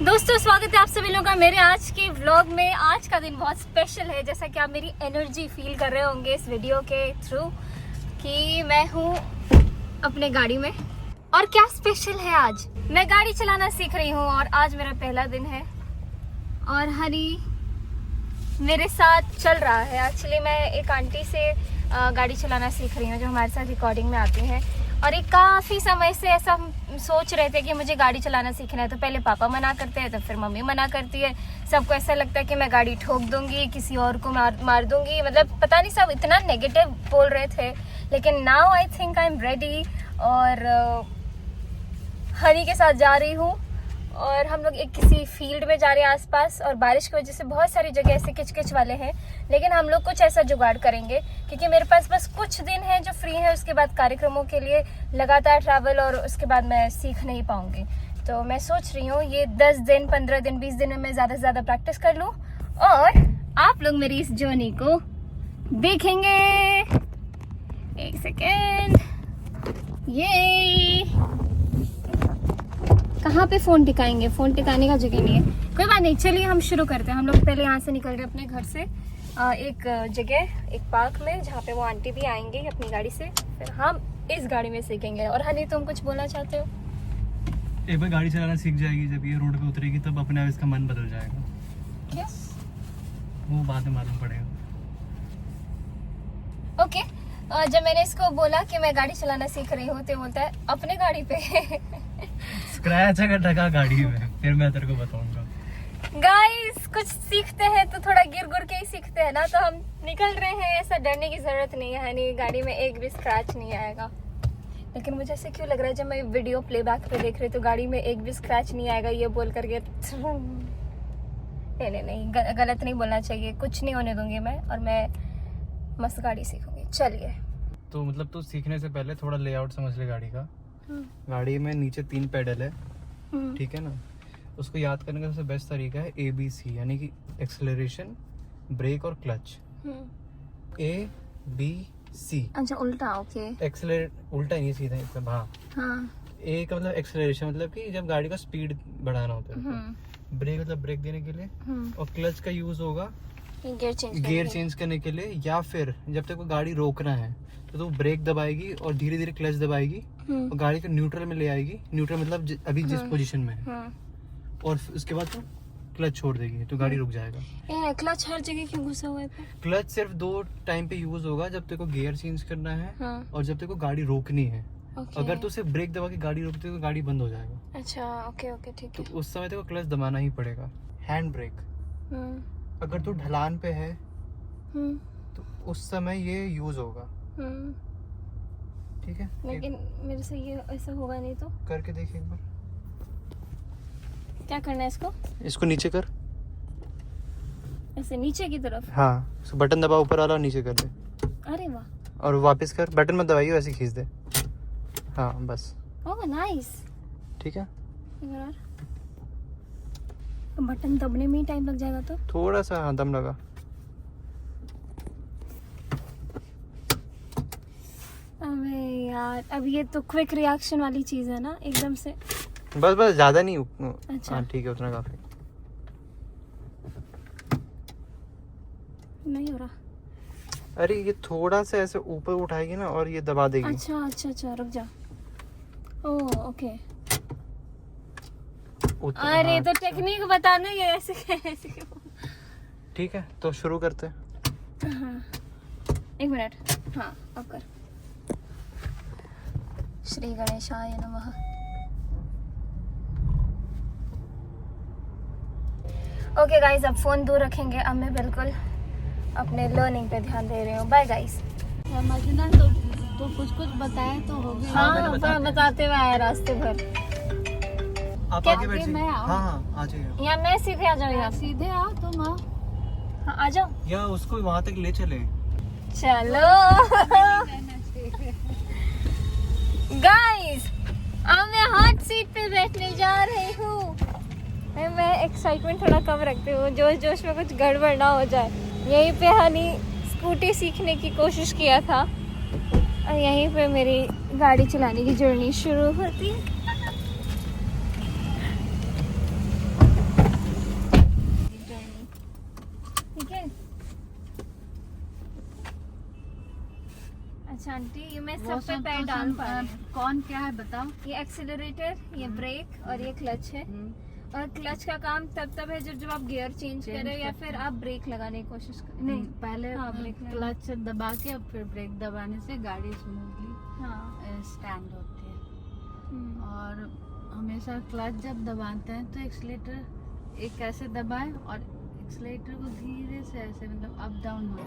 दोस्तों स्वागत है आप सभी लोगों का मेरे आज के व्लॉग में। आज का दिन बहुत स्पेशल है, जैसा कि आप मेरी एनर्जी फील कर रहे होंगे इस वीडियो के थ्रू कि मैं हूँ अपने गाड़ी में। और क्या स्पेशल है, आज मैं गाड़ी चलाना सीख रही हूँ और आज मेरा पहला दिन है और हनी मेरे साथ चल रहा है। एक्चुअली मैं एक आंटी से गाड़ी चलाना सीख रही हूँ जो हमारे साथ रिकॉर्डिंग में आती हैं और एक काफ़ी समय से ऐसा सोच रहे थे कि मुझे गाड़ी चलाना सीखना है। तो पहले पापा मना करते हैं तो फिर मम्मी मना करती है। सबको ऐसा लगता है कि मैं गाड़ी ठोक दूंगी, किसी और को मार दूंगी, मतलब पता नहीं, सब इतना नेगेटिव बोल रहे थे। लेकिन now I think I am ready और हनी के साथ जा रही हूँ और हम लोग एक किसी फील्ड में जा रहे हैं आसपास। और बारिश की वजह से बहुत सारी जगह ऐसे किचकिच वाले हैं, लेकिन हम लोग कुछ ऐसा जुगाड़ करेंगे क्योंकि मेरे पास बस कुछ दिन है जो फ्री है। उसके बाद कार्यक्रमों के लिए लगातार ट्रैवल और उसके बाद मैं सीख नहीं पाऊंगी। तो मैं सोच रही हूँ ये 10 दिन 15 दिन 20 दिन में मैं ज़्यादा से ज़्यादा प्रैक्टिस कर लूँ और आप लोग मेरी इस जर्नी को देखेंगे। एक सेकेंड, ये कहाँ पे फ़ोन टिकाएंगे? फ़ोन टिकाने का जगह नहीं है। कोई बात नहीं, चलिए हम शुरू करते हैं। हम लोग पहले यहाँ से निकल रहे अपने घर से एक जगह, एक पार्क में, जहाँ पे वो आंटी भी आएंगे अपनी गाड़ी से। फिर हम इस गाड़ी में सीखेंगे। और हनी, तुम कुछ बोलना चाहते हो? एक बार गाड़ी चलाना सीख जाएगी, जब ये रोड पे उतरेगी तब अपने आप इसका मन बदल जाएगा। क्या? वो बाद में मालूम पड़ेगा। ओके। जब मैंने इसको बोला कि मैं गाड़ी चलाना सीख रही हूँ तो बोलता है अपने गाड़ी पे स्क्रैच अगर ढका गाड़ी में, फिर मैं तेरे को बताऊंगा। गाइस, कुछ सीखते हैं तो थोड़ा गिर गुर के ही सीखते हैं ना। तो हम निकल रहे हैं, ऐसा डरने की जरूरत नहीं है। नहीं, गाड़ी में एक भी स्क्रैच नहीं आएगा। लेकिन मुझे ऐसे क्यों लग रहा है जब मैं वीडियो प्लेबैक पे देख रही तो गाड़ी में एक भी स्क्रैच नहीं आएगा ये बोल करके। नहीं, गलत नहीं बोलना चाहिए। कुछ नहीं होने दूंगी मैं, और मैं मस्त गाड़ी सीखूंगी। चलिए। तो मतलब तू सीखने से पहले थोड़ा लेआउट समझ ले गाड़ी का। गाड़ी में नीचे 3 पेडल है, ठीक है ना। उसको याद करने का सबसे बेस्ट तरीका है ABC, यानी कि एक्सेलरेशन, ब्रेक और क्लच। ABC। अच्छा, उल्टा? ओके। एक्सेलरेट उल्टा नहीं, सीधा एकदम। हाँ। ए का मतलब एक्सेलरेशन, मतलब कि जब गाड़ी का स्पीड बढ़ाना होता है। ब्रेक मतलब ब्रेक देने के लिए। और क्लच का यूज होगा गियर चेंज करने के लिए, या फिर जब तक वो गाड़ी रोकना है तो ब्रेक दबाएगी और धीरे धीरे क्लच दबाएगी और गाड़ी को न्यूट्रल में ले आएगी। न्यूट्रल मतलब अभी जिस पोजीशन में है, और उसके बाद तो क्लच छोड़ देगी तो गाड़ी रुक जाएगा। क्लच हर जगह क्यों घुसा हुआ है? क्लच सिर्फ 2 टाइम पे यूज होगा, जब तक को गियर चेंज करना है और जब तक को गाड़ी रोकनी है। अगर तो सिर्फ ब्रेक दबा के गाड़ी रोकते तो गाड़ी बंद हो जाएगा। अच्छा, ओके, ठीक है। तो उस समय तो क्लच दबाना ही पड़ेगा। हैंड ब्रेक अगर तो ढलान पे है तो उस समय ये यूज होगा, ठीक है। लेकिन मेरे से ये ऐसा होगा नहीं तो करके देख एक बार। क्या करना है इसको नीचे कर, ऐसे नीचे की तरफ। हाँ, बटन दबा ऊपर वाला और नीचे कर दे। अरे वाह। और वापस कर, बटन मत दबाइए, वैसे खींच दे। हाँ बस। ओह नाइस, ठीक है। यार बटन दबने में ही टाइम लग जाएगा तो थोड़ा सा। हाँ, दम लगा। अबे यार, अब ये तो क्विक रिएक्शन वाली चीज है ना, एकदम से। बस ज्यादा नहीं। अच्छा, हाँ ठीक है, उतना काफी। नहीं हो रहा। अरे ये थोड़ा सा ऐसे ऊपर उठाएगी ना और ये दबा देगी। अच्छा, रुक जा। Oh okay. अरे हाँ, तो टेक्निक बताना, ये ऐसे कैसे? ठीक है, तो शुरू करते हैं। हाँ, 1 मिनट। हाँ, अब कर। श्री गणेशाय नमः। ओके गाइस, अब फोन दूर रखेंगे। अब मैं बिल्कुल अपने लर्निंग पे ध्यान दे रही हूँ। Bye guys. मजना तो कुछ बताया तो हो गया। हाँ, बताते हुए आया रास्ते भर। आप क्या? आगे बैठ जाइए। मैं आऊं? हाँ, आ जाइए। या मैं सीधे आ जाऊँ? यहाँ सीधे आओ तुम। हाँ, आ जाओ। या उसको वहाँ तक ले चले। चलो गाइस, अब मैं हॉट सीट पे बैठने जा रही हूँ। मैं एक्साइटमेंट थोड़ा कम रखती हूँ, जोश में कुछ गड़बड़ ना हो जाए। यहीं पे हनी स्कूटी सीखने की कोशिश किया था और यहीं पे मेरी गाड़ी चलाने की जर्नी शुरू होती है। अच्छा आंटी, ये मैं वो सब पे सब पैर तो डाल पा रही हूँ। कौन क्या है बताओ। ये एक्सीलरेटर, ये ब्रेक और ये क्लच है। और क्लच का काम तब है जब आप गियर चेंज कर रहे हो या फिर आप ब्रेक लगाने की कोशिश कर नहीं, पहले हाँ, ब्रेक क्लच दबा के और फिर ब्रेक दबाने से गाड़ी स्मूथली हाँ। स्टैंड होती है। और हमेशा क्लच जब दबाते हैं तो एक्सीलेटर एक ऐसे दबाएं और एक्सीलेटर को धीरे से ऐसे मतलब अप डाउन हो।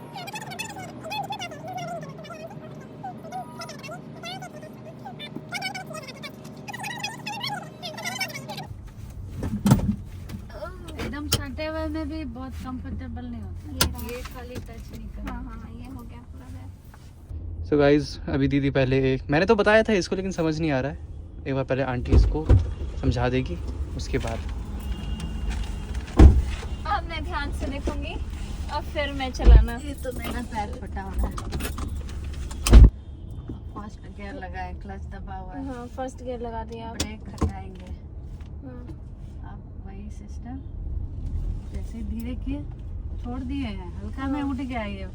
एकदम सटे हुए में भी बहुत कंफर्टेबल नहीं होता। ये खाली टच नहीं करना। हाँ, ये हो गया पूरा। सो गाइज अभी दीदी पहले मैंने तो बताया था इसको, लेकिन समझ नहीं आ रहा है। एक बार पहले आंटी इसको समझा देगी, उसके बाद अब मैं ध्यान से देखूंगी और फिर मैं चलाना। ये तो मेरा पैर फटा हुआ है। फर्स्ट गियर लगाए, क्लच दबा हुआ है, हाँ, फर्स्ट गियर लगा दिया आप। ब्रेक हटाएंगे। हाँ। अब वही सिस्टम जैसे धीरे किए छोड़ दिए हैं, हल्का में उठ गया ये।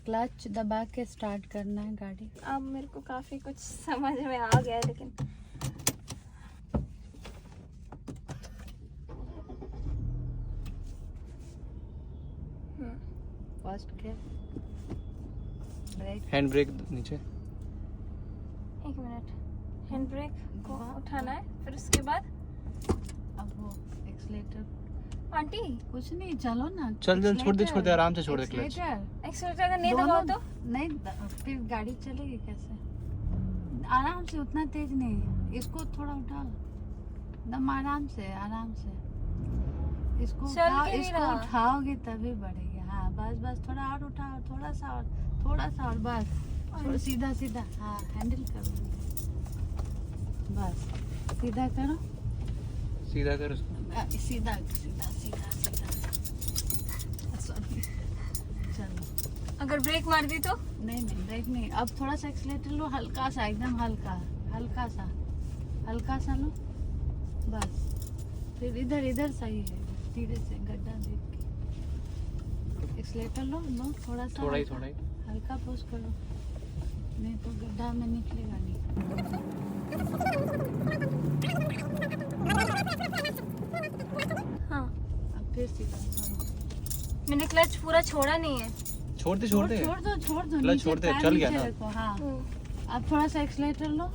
क्लच दबा के स्टार्ट करना है गाड़ी। अब मेरे को काफी कुछ समझ में आ गया है, लेकिन first gear, brake, hand brake नीचे। एक मिनट, हैंड ब्रेक को उठाना है, फिर उसके बाद अब वो एक्सीलेटर। आंटी कुछ नहीं, चलो ना। चल छोड़ दे आराम से छोड़ दे क्लच। एक्सीलेटर का नहीं दबाओ तो नहीं, फिर गाड़ी चलेगी कैसे? आराम से, उतना तेज नहीं। इसको थोड़ा उठाओ, दम आराम से इसको चल उठाओ, के नहीं इसको रहा। उठाओगे तभी बढ़ेगी। हाँ बस थोड़ा और उठाओ, थोड़ा सा और बस। थोड़ा सीधा हाँ, हैंडल करो, बस सीधा करो, सीधा कर उसको। सीधा सॉरी। चलो, अगर ब्रेक मार दी तो नहीं ब्रेक नहीं। अब थोड़ा सा एक्सीलेटर लो, हल्का सा, एकदम हल्का सा लो, बस। फिर इधर सही है, धीरे से गड्ढा देख के एक्सीलेटर लो थोड़ा ही हल्का पुश करो, नहीं तो गड्ढा में निकलेगा नहीं। हाँ। अब फिर सीधा करो। मैंने क्लच पूरा छोड़ा नहीं है। छोड़ दो छोड़ दो क्लच नीचे छोड़ दे, पैर चल गया नीचे ना। रखो, हाँ। अब थोड़ा सा एक्सीलेटर लो,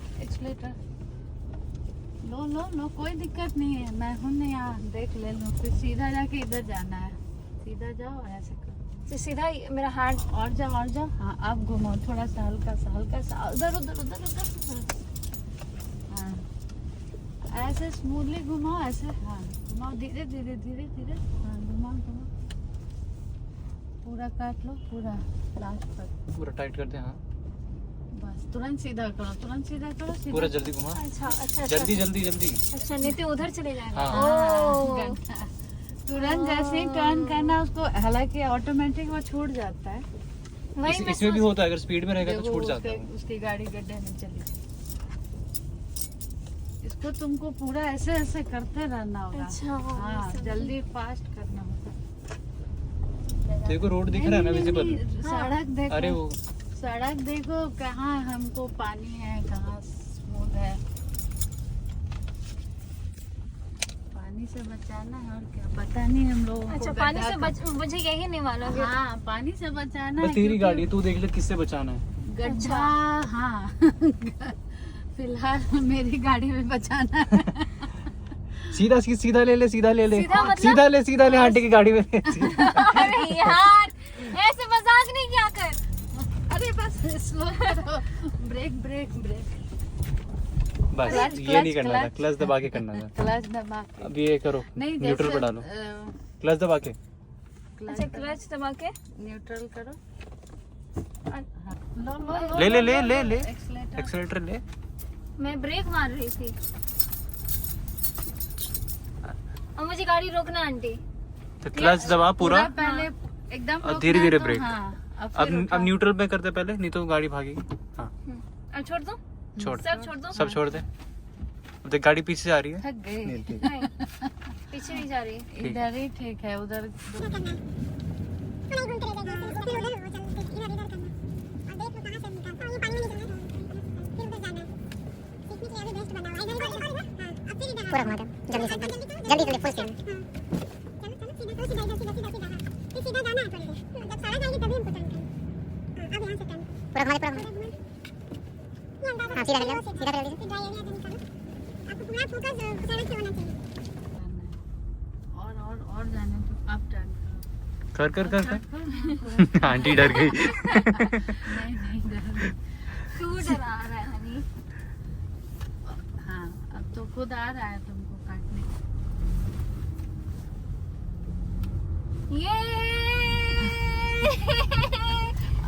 लो, कोई दिक्कत नहीं है। मैं हूँ ना यहाँ, देख ले लो। फिर सीधा जाके इधर जाना है, सीधा जाओ और ऐसे करो। तो सीधा मेरा हाथ और जाओ। हाँ, अब घुमाओ थोड़ा सा, हल्का सा उधर। हाँ, ऐसे स्मूथली घुमाओ, ऐसे। हाँ, घुमाओ धीरे। हाँ, घुमाओ। पूरा काट लो, पूरा लास्ट पर पूरा टाइट कर दे। हाँ, बस तुरंत सीधा करो। पूरा जल्दी घुमा। अच्छा जल्दी अच्छा, नहीं तो उधर चले जाएगा। हाँ। ओह। तुरंत जैसे ही टर्न करना उसको, हालांकि ऑटोमेटिक वो छूट जाता है। वही मैं इसमें भी होता है, अगर स्पीड में रहेगा तो देखो, छूट जाता है। उसकी गाड़ी गड्ढे में चली। इसको तुमको पूरा ऐसे करते रहना होगा। अच्छा, हाँ, समझी। जल्दी फास्ट करना होगा। देखो रोड दिख रहा है ना, विजिबल। सड़क देखो, अरे वो सड़क देखो, कहाँ हमको पानी है, कहाँ स्मूथ है। पानी से बचाना है, और क्या पता नहीं हम लोगों को। अच्छा, पानी से मुझे यही नहीं मालूम। हाँ, पानी से बचाना है। तेरी क्योंकि गाड़ी, तू देख ले किससे बचाना है। गड्ढा, हाँ। फिलहाल मेरी गाड़ी में बचाना है। सीधा ले सीधा मतलब? सीधा ले आंटी की गाड़ी में। अरे यार, ऐसे मजाक नहीं किया कर। अरे बस स्लो करो, ब्रेक। बस क्लच, ये नहीं करना था, क्लच। क्लच दबा के करना था। क्लच दबा के। अब ये करो, नहीं, न्यूट्रल पे डालो, क्लच दबा के। अच्छा, क्लच दबा के न्यूट्रल करो। ले एक्सीलेटर। एक्सीलेटर ले। मैं ब्रेक मार रही थी। अब मुझे गाड़ी रोकना आंटी। तो क्लच दबा पूरा, पहले एकदम और धीरे-धीरे रोकना है ब्रेक। तो, हाँ, अब न्यूट्रल पे करते पहले, नहीं तो गाड़ी भागेगी। हाँ, अब छोड़ दो, छोड़ सब छोड़ दो। सब छोड़ दे। अब देख गाड़ी पीछे जा रही है। थक गई। नहीं, ठीक। नहीं पीछे नहीं जा रही। इधर ही ठीक है, उधर पूरा घुमा दो जल्दी से जल्दी फुल स्पीड पूरा घुमा दे हाँ सीधा कर लो सीधा कर लो और जाने तो आप टर्न कर कर कर कर आंटी डर गई। नहीं डर। तू डरा रहा है हनी। हाँ अब तो खुद आ रहा है तुमको काटने। ये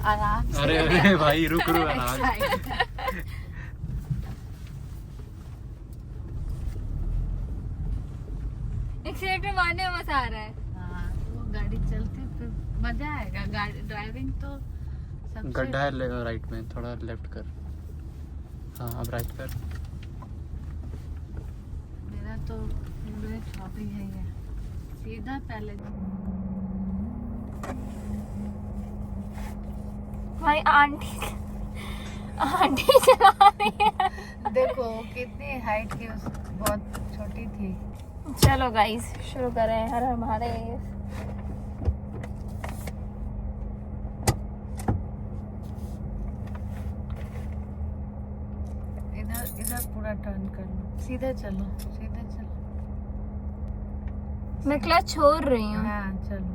आराम से। अरे अरे भाई रुक रुक आराम। एक्सीलेटर मारने में मजा आ रहा है। हाँ वो गाड़ी चलती फिर मजा आएगा। गाड़ी ड्राइविंग तो सबसे गड्ढा है राइट में, थोड़ा लेफ्ट कर। हाँ अब राइट कर। मेरा तो फेवरेट हॉबी है ये। सीधा पहले भाई आंटी चला रही है। देखो कितनी हाइट की, बहुत छोटी थी। चलो गाइस शुरू करें। हर हर महादेव। इधर इधर पूरा टर्न कर लो, सीधे चलो सीधे चलो। मैं क्लच छोड़ रही हूँ। हाँ चलो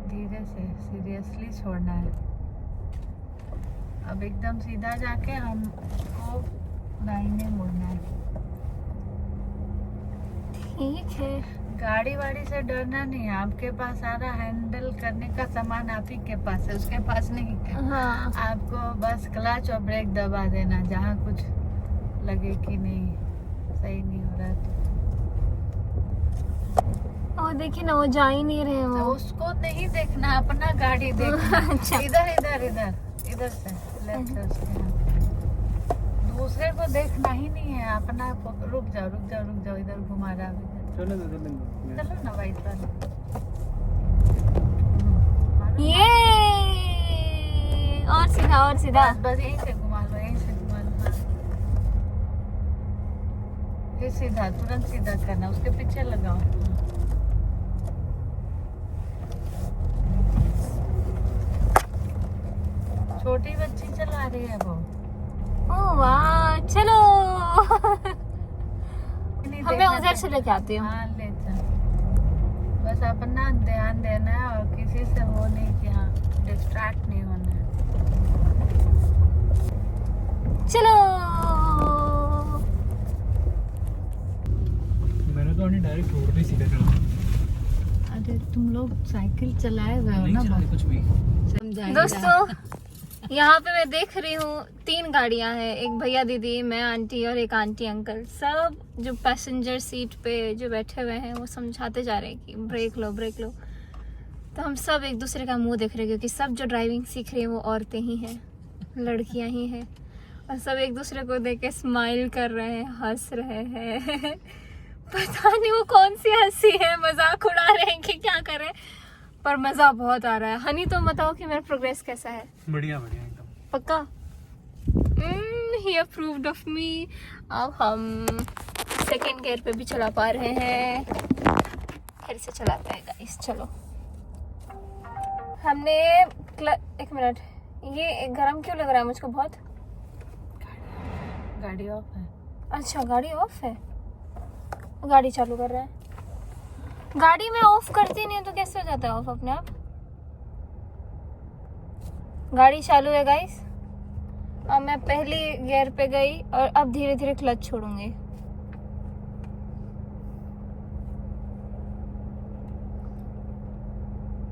धीरे से, सीरियसली छोड़ना है। अब एकदम सीधा जाके हमको दाहिने मुड़ना है। ठीक है। गाड़ी वाड़ी से डरना नहीं है। आपके पास सारा हैंडल करने का सामान आप ही के पास है, उसके पास नहीं है। हाँ आपको बस क्लच और ब्रेक दबा देना जहाँ कुछ लगे कि नहीं सही नहीं हो रहा तो। और देखिए ना वो जा ही नहीं रहे तो वो। उसको नहीं देखना, अपना गाड़ी देखना। अच्छा। इधर इधर इधर इधर से लेफ्ट से। दूसरे को देखना ही नहीं है, अपना रुक जाओ रुक जाओ रुक जाओ। इधर घुमा रहा है चलो चलो ना वाइट वाला। ये और सीधा और सीधा। बस बस यहीं से घुमा लो, यहीं से घुमा लो। हाँ। फिर सीधा, तुरंत सीधा करना, उसके पीछे लगाओ। छोटी बच्ची चला रही है वो। ओह वाह चलो। नहीं हमें देखना उधर से लेके आती हूँ। हाँ ले चल। बस अपना ध्यान देना है और किसी से वो नहीं कि हाँ डिस्ट्रैक्ट नहीं होना है। चलो। मैंने तो डायरेक्ट रोड पे सीधा चला। अरे तुम लोग साइकिल चलाए हुए हो ना, कुछ भी। समझाइए। दोस्तों यहाँ पे मैं देख रही हूँ 3 गाड़ियाँ हैं। एक भैया दीदी, मैं आंटी और एक आंटी अंकल। सब जो पैसेंजर सीट पे जो बैठे हुए हैं वो समझाते जा रहे हैं कि ब्रेक लो ब्रेक लो। तो हम सब एक दूसरे का मुंह देख रहे हैं क्योंकि सब जो ड्राइविंग सीख रही हैं वो औरतें ही हैं, लड़कियाँ ही हैं। और सब एक दूसरे को देख के स्माइल कर रहे हैं, हंस रहे हैं। पता नहीं वो कौन सी हंसी है, मजाक उड़ा रहे हैं कि क्या कर रहे हैं, पर मजा बहुत आ रहा है। हनी तुम बताओ कि मेरा प्रोग्रेस कैसा है? बढ़िया बढ़िया एकदम पक्का? ही अप्रूव्ड ऑफ मी। अब हम सेकंड गियर पे भी चला पा रहे हैं। फिर से चलाते हैं गाइस। चलो हमने एक मिनट, ये गरम क्यों लग रहा है मुझको बहुत? गाड़ी ऑफ है। अच्छा गाड़ी ऑफ है, गाड़ी चालू कर रहा है। गाड़ी में ऑफ करती नहीं तो कैसे हो जाता है ऑफ अपने आप? गाड़ी चालू है गाइस। अब मैं पहली गियर पे गई और अब धीरे धीरे क्लच छोड़ूंगी।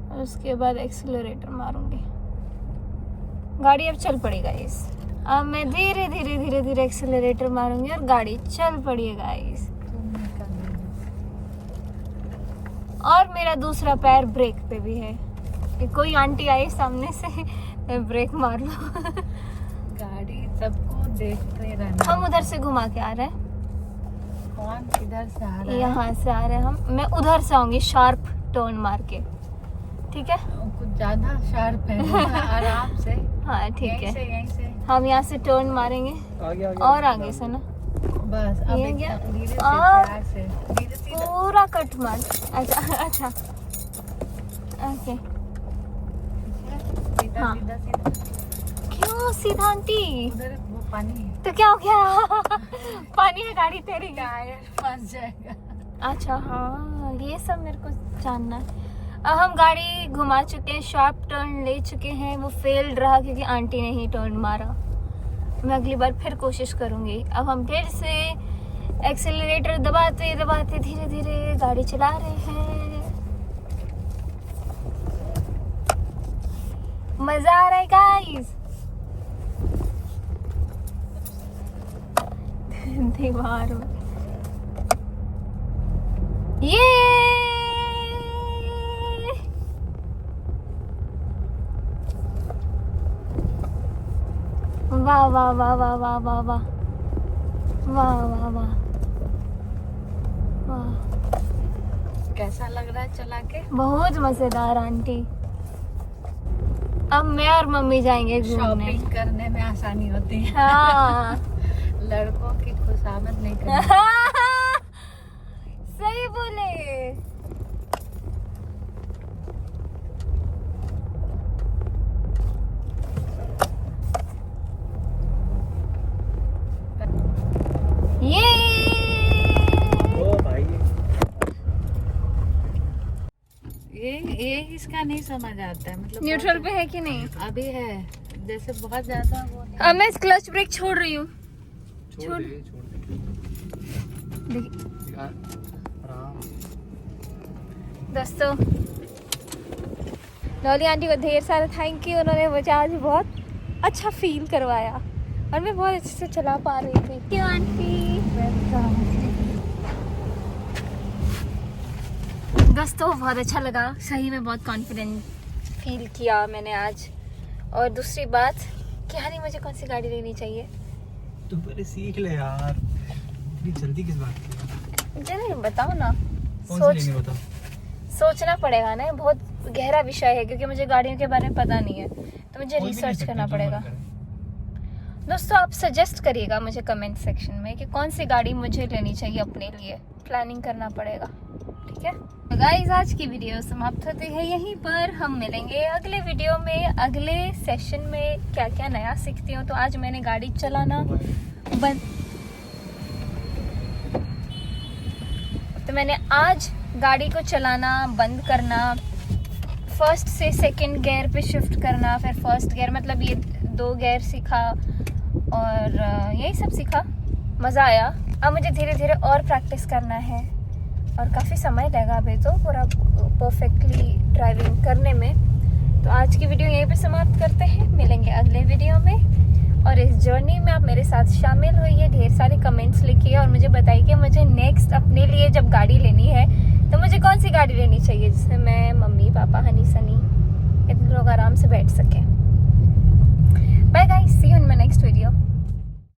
और उसके बाद एक्सीलरेटर मारूंगी। गाड़ी अब चल पड़ी गाइस। अब मैं धीरे धीरे धीरे धीरे एक्सीलरेटर मारूंगी और गाड़ी चल पड़ी है गाइस। और मेरा दूसरा पैर ब्रेक पे भी है। कि कोई आंटी आई सामने से, मैं ब्रेक मार लूं। गाड़ी सबको देखते रहना। हम उधर से घुमा के आ रहे हैं, कौन किधर से आ रहा है? यहाँ से आ रहे हैं हम। मैं उधर से आऊंगी शार्प टर्न मार के, ठीक है? कुछ ज्यादा शार्प है। आराम से। हाँ ठीक यहीं है, से यहीं से हम यहाँ से टर्न मारेंगे आगे और आगे से ना बस। अब ये एक क्या? धीरे से और प्यार से धीरे सीधा। पूरा कट मार। अच्छा अच्छा ओके। सीधा हाँ। सीधा सीधा। क्यों सीधा आंटी? उधर वो पानी है, तो क्या हो गया? पानी में गाड़ी तेरी क्या? टायर फंस जाएगा। अच्छा हाँ, ये सब मेरे को जानना है। अब हम गाड़ी घुमा चुके हैं, शार्प टर्न ले चुके हैं, वो फेल्ड रहा क्योंकि आंटी ने ही टर्न मारा। मैं अगली बार फिर कोशिश करूंगी। अब हम फिर से एक्सेलरेटर दबाते दबाते धीरे धीरे गाड़ी चला रहे हैं। मजा आ रहा है गाइस। दीवार में ये वाह वाह वाह वाह वाह वाह वाह वाह वाह वाह वाह, कैसा लग रहा है चला के? बहुत मजेदार आंटी। अब मैं और मम्मी जाएंगे घूमने। शॉपिंग करने में आसानी होती है। हाँ लड़कों की खुशामद नहीं करनी। सही बोले। ये ओ भाई ये इसका नहीं समझ आता है, मतलब न्यूट्रल पे है कि नहीं? अभी है, जैसे बहुत ज्यादा वो नहीं। अब मैं क्लच ब्रेक छोड़ रही हूँ। छोड़ दे देखिए आराम। दोस्तों, लॉली आंटी को ढेर सारा थैंक यू, उन्होंने मुझे आज बहुत अच्छा फील करवाया और मैं बहुत अच्छे से चला पा रही थी। क्यों आंटी? दोस्तों बहुत अच्छा लगा, सही में बहुत कॉन्फिडेंट फील किया मैंने आज। और दूसरी बात कि हानी मुझे कौन सी गाड़ी लेनी चाहिए? तू पहले सीख ले यार, इतनी जल्दी किस बात की? चलिए बताओ ना। कौन सी लेनी बता। सोचना पड़ेगा ना, बहुत गहरा विषय है क्योंकि मुझे गाड़ियों के बारे में पता नहीं है, तो मुझे कोई भी ले रिसर्च सकते, करना जो पड़ेगा। मन करे। दोस्तों आप सजेस्ट करिएगा मुझे कमेंट सेक्शन में कि कौन सी गाड़ी मुझे लेनी चाहिए अपने लिए, प्लानिंग करना पड़ेगा, ठीक है? तो गाइस आज की वीडियो समाप्त होती है यहीं पर। हम मिलेंगे अगले वीडियो में, अगले सेशन में क्या क्या नया सीखती हूँ। तो आज मैंने गाड़ी चलाना बंद, तो मैंने आज गाड़ी को चलाना बंद करना, फर्स्ट से सेकंड गियर पे शिफ्ट करना, फिर फर्स्ट गियर मतलब ये 2 गियर सीखा और यही सब सीखा। मज़ा आया। अब मुझे धीरे धीरे और प्रैक्टिस करना है और काफ़ी समय लगेगा अभी तो पूरा परफेक्टली ड्राइविंग करने में। तो आज की वीडियो यहीं पे समाप्त करते हैं, मिलेंगे अगले वीडियो में। और इस जर्नी में आप मेरे साथ शामिल होइए, ढेर सारे कमेंट्स लिखिए और मुझे बताइए कि मुझे नेक्स्ट अपने लिए जब गाड़ी लेनी है तो मुझे कौन सी गाड़ी लेनी चाहिए जिसमें मैं, मम्मी, पापा, हनी, सनी इतने लोग आराम से बैठ सकें। Bye guys, see you in my next video.